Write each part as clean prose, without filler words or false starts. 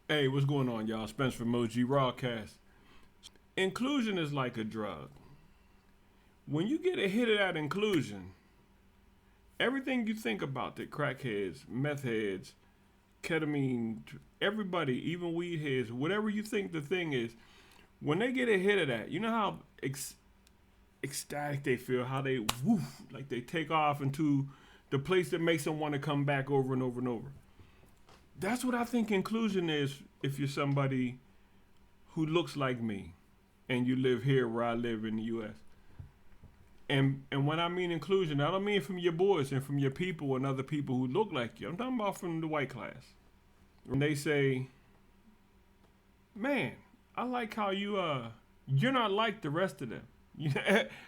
Hey, what's going on, y'all? Spence from OG Rawcast. Inclusion is like a drug. When you get a hit of that inclusion, everything you think about that crackheads, meth heads, ketamine, everybody, even weed heads, whatever you think the thing is, when they get a hit of that, you know how ecstatic they feel, how they woof, like they take off into the place that makes them want to come back over and over and over. That's what I think inclusion is if you're somebody who looks like me and you live here where I live in the US. And when I mean inclusion, I don't mean from your boys and from your people and other people who look like you. I'm talking about from the white class. When they say, "Man, I like how you're not like the rest of them."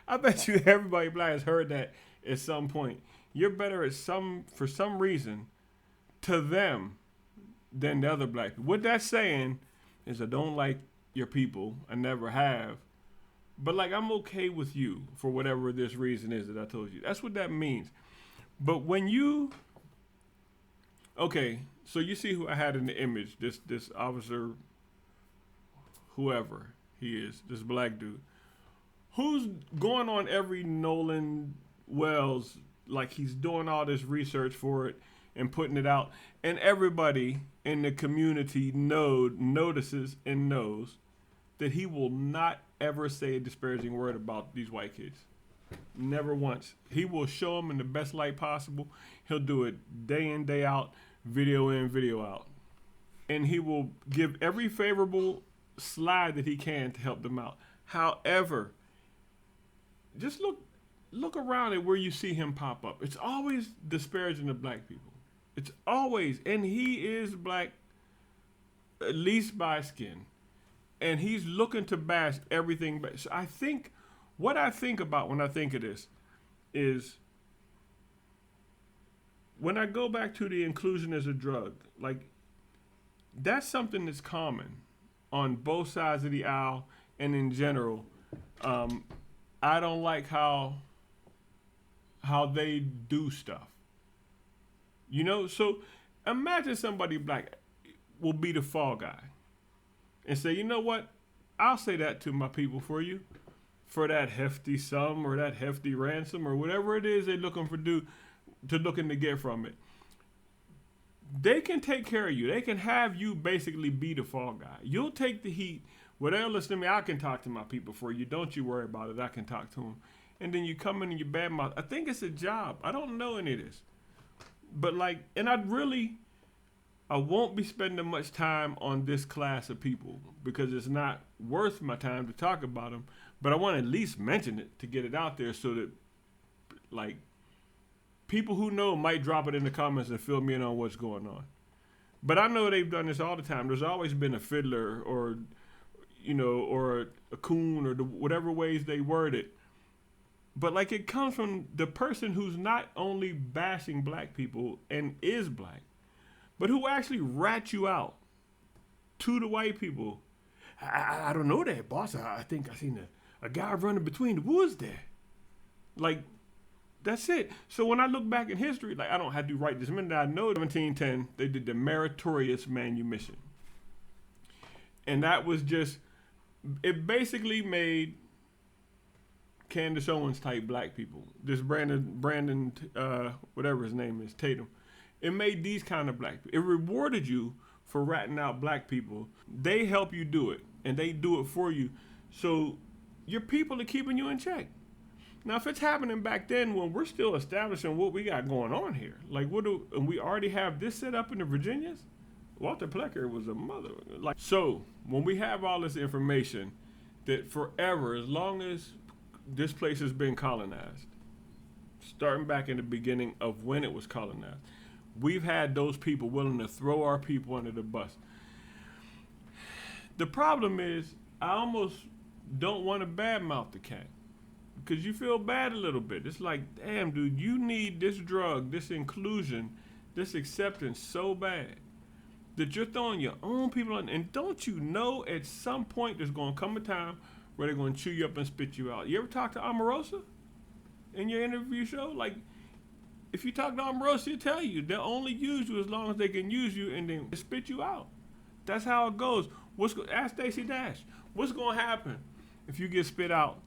I bet you everybody black has heard that at some point. You're better at some for some reason to them than the other black people. What that's saying is I don't like your people. I never have. But like I'm okay with you for whatever this reason is that I told you. That's what that means. But when you okay, so you see who I had in the image, this officer, whoever he is, this black dude, who's going on every Nolan Wells like he's doing all this research for it and putting it out, and everybody in the community notices and knows that he will not ever say a disparaging word about these white kids. Never once. He will show them in the best light possible. He'll do it day in, day out, video in, video out. And he will give every favorable slide that he can to help them out. However, just look around at where you see him pop up. It's always disparaging of black people. It's always, and he is black, at least by skin. And he's looking to bash everything. So I think, what I think about when I think of this is when I go back to the inclusion as a drug, like that's something that's common on both sides of the aisle and in general. I don't like how they do stuff. You know, so imagine somebody black will be the fall guy and say, you know what? I'll say that to my people for you for that hefty sum or that hefty ransom or whatever it is they're looking to get from it. They can take care of you. They can have you basically be the fall guy. You'll take the heat. Well, they'll listen to me. I can talk to my people for you. Don't you worry about it. I can talk to them. And then you come in and you badmouth. I think it's a job. I don't know any of this. But like, and I won't be spending much time on this class of people because it's not worth my time to talk about them. But I want to at least mention it to get it out there so that, like, people who know might drop it in the comments and fill me in on what's going on. But I know they've done this all the time. There's always been a fiddler or, you know, or a coon or whatever ways they word it. But like it comes from the person who's not only bashing black people and is black, but who actually rat you out to the white people. I don't know that, boss. I think I seen a guy running between the woods there. Like, that's it. So when I look back in history, like I don't have to write this minute. I know 1710 they did the meritorious manumission, and that was just it. Basically made Candace Owens type black people. This Brandon, whatever his name is, Tatum. It made these kind of black people. It rewarded you for ratting out black people. They help you do it, and they do it for you. So your people are keeping you in check. Now, if it's happening back then when we're still establishing what we got going on here, like and we already have this set up in the Virginias, Walter Plecker was a mother. Like, so when we have all this information that forever, as long as this place has been colonized, starting back in the beginning of when it was colonized, we've had those people willing to throw our people under the bus. The problem is, I almost don't want to badmouth the cat because you feel bad a little bit. It's like, damn, dude, you need this drug, this inclusion, this acceptance so bad that you're throwing your own people on. And don't you know at some point there's going to come a time where they're going to chew you up and spit you out. You ever talk to Omarosa in your interview show? Like, if you talk to Omarosa, he'll tell you they'll only use you as long as they can use you and then spit you out. That's how it goes. Ask Stacey Dash. What's going to happen if you get spit out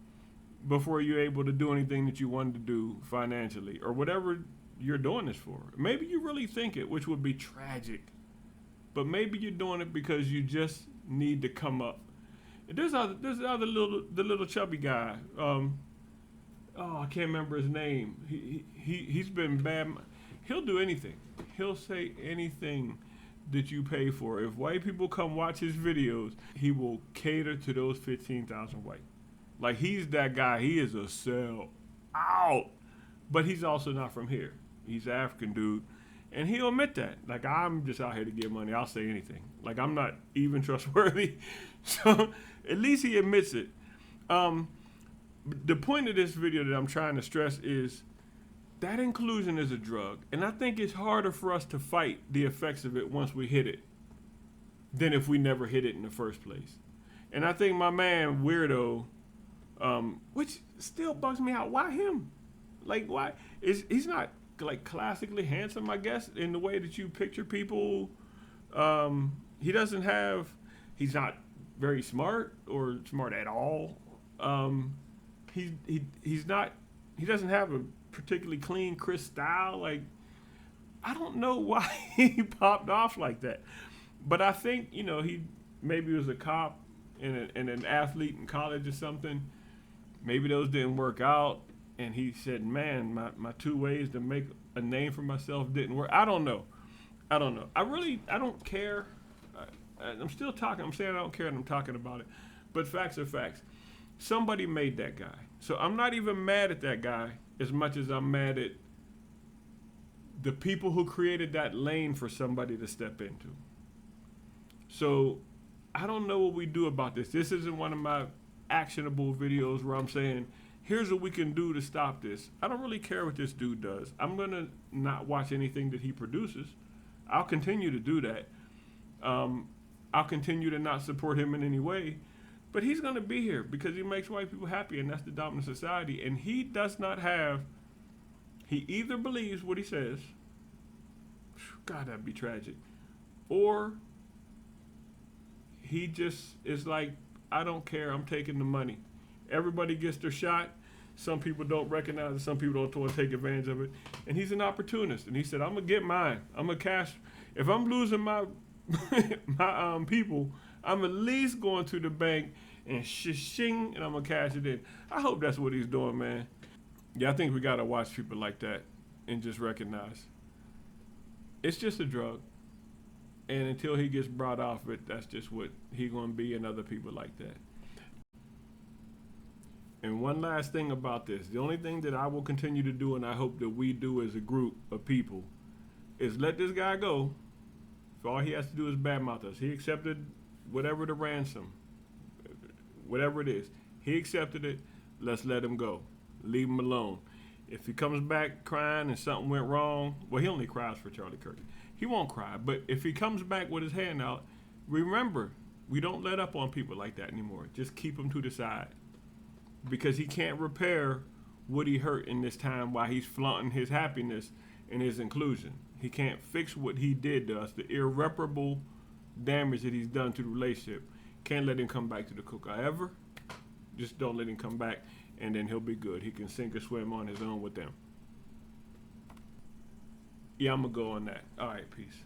before you're able to do anything that you wanted to do financially or whatever you're doing this for? Maybe you really think it, which would be tragic. But maybe you're doing it because you just need to come up. And there's other little chubby guy. I can't remember his name. He's been bad. He'll do anything. He'll say anything that you pay for. If white people come watch his videos, he will cater to those 15,000 white. Like, he's that guy. He is a sell out. But he's also not from here. He's an African dude. And he'll admit that. Like, I'm just out here to get money. I'll say anything. Like, I'm not even trustworthy. So at least he admits it. The point of this video that I'm trying to stress is that inclusion is a drug. And I think it's harder for us to fight the effects of it once we hit it than if we never hit it in the first place. And I think my man, Weirdo, which still bugs me out. Why him? Like, why? He's not, like, classically handsome, I guess, in the way that you picture people. He's not very smart or smart at all. He doesn't have a particularly clean, crisp style. Like, I don't know why he popped off like that. But I think, he maybe was a cop and an athlete in college or something. Maybe those didn't work out. And he said, man, my two ways to make a name for myself didn't work. I don't know. I don't care. I'm still talking. I'm saying I don't care and I'm talking about it. But facts are facts. Somebody made that guy. So I'm not even mad at that guy as much as I'm mad at the people who created that lane for somebody to step into. So I don't know what we do about this. This isn't one of my actionable videos where I'm saying, here's what we can do to stop this. I don't really care what this dude does. I'm going to not watch anything that he produces. I'll continue to do that. I'll continue to not support him in any way. But he's going to be here because he makes white people happy, and that's the dominant society. And he does not have, he either believes what he says, God, that'd be tragic, or he just is like, I don't care, I'm taking the money. Everybody gets their shot. Some people don't recognize it. Some people don't want to take advantage of it. And he's an opportunist. And he said, I'm going to get mine. I'm going to cash. If I'm losing my people, I'm at least going to the bank and shing, and I'm going to cash it in. I hope that's what he's doing, man. Yeah, I think we got to watch people like that and just recognize it's just a drug. And until he gets brought off it, that's just what he's going to be, and other people like that. And one last thing about this. The only thing that I will continue to do, and I hope that we do as a group of people, is let this guy go. So all he has to do is badmouth us. He accepted whatever the ransom, whatever it is. He accepted it. Let's let him go. Leave him alone. If he comes back crying and something went wrong, well, he only cries for Charlie Kirk. He won't cry. But if he comes back with his hand out, remember, we don't let up on people like that anymore. Just keep him to the side. Because he can't repair what he hurt in this time while he's flaunting his happiness and his inclusion. He can't fix what he did to us, the irreparable damage that he's done to the relationship. Can't let him come back to the cooker ever. Just don't let him come back, and then he'll be good. He can sink or swim on his own with them. Yeah, I'm going to go on that. All right, peace.